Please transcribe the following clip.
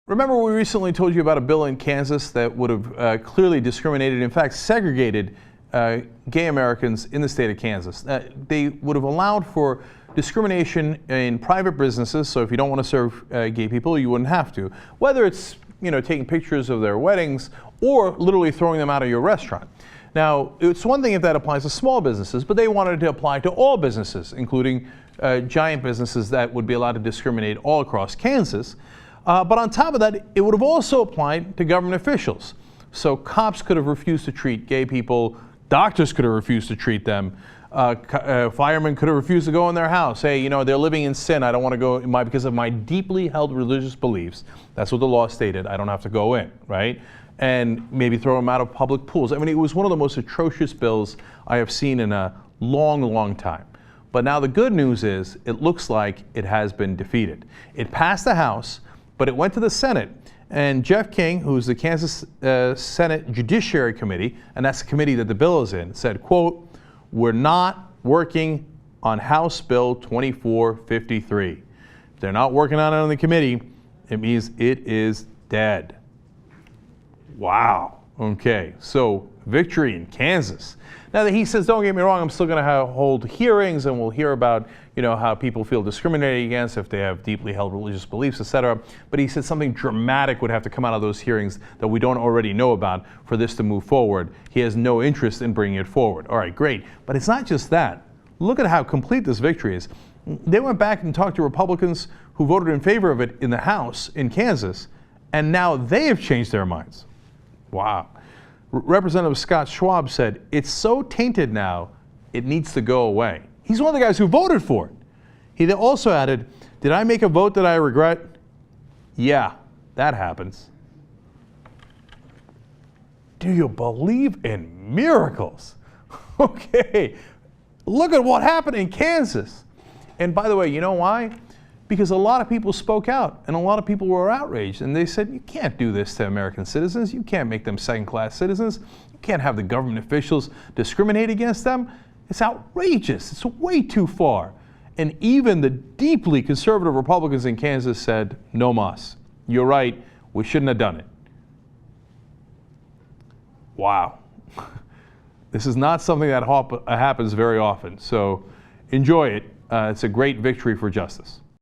Remember, we recently told you about a bill in Kansas that would have clearly discriminated, in fact, segregated gay Americans in the state of Kansas. They would have allowed for discrimination in private businesses, so if you don't want to serve gay people, you wouldn't have to. Whether it's, taking pictures of their weddings or literally throwing them out of your restaurant. Now, it's one thing if that applies to small businesses, but they wanted it to apply to all businesses, including giant businesses that would be allowed to discriminate all across Kansas. But on top of that, it would have also applied to government officials. So cops could have refused to treat gay people, doctors could have refused to treat them, firemen could have refused to go in their house. Hey, they're living in sin, I don't want to go because of my deeply held religious beliefs. That's what the law stated, I don't have to go in, right? And maybe throw them out of public pools. I mean, it was one of the most atrocious bills I have seen in a long, long time. But now the good news is, it looks like it has been defeated. It passed the House, but it went to the Senate, and Jeff King, who's the Kansas Senate Judiciary Committee, and that's the committee that the bill is in, said, quote, "We're not working on House Bill 2453. If they're not working on it on the committee, it means it is dead." Wow. Okay, so victory in Kansas. Now that he says, don't get me wrong, I'm still going to hold hearings and we'll hear about, how people feel discriminated against if they have deeply held religious beliefs, etc. But he said something dramatic would have to come out of those hearings that we don't already know about for this to move forward. He has no interest in bringing it forward. All right, great. But it's not just that. Look at how complete this victory is. They went back and talked to Republicans who voted in favor of it in the House in Kansas, and now they have changed their minds. Wow. Representative Scott Schwab said, "It's so tainted now, it needs to go away." He's one of the guys who voted for it. He also added, "Did I make a vote that I regret? Yeah, that happens." Do you believe in miracles? Okay, look at what happened in Kansas. And by the way, you know why? Because a lot of people spoke out and a lot of people were outraged, and they said, you can't do this to American citizens. You can't make them second-class citizens. You can't have the government officials discriminate against them. It's outrageous. It's way too far. And even the deeply conservative Republicans in Kansas said, no mas. You're right. We shouldn't have done it. Wow. This is not something that happens very often. So enjoy it. It's a great victory for justice.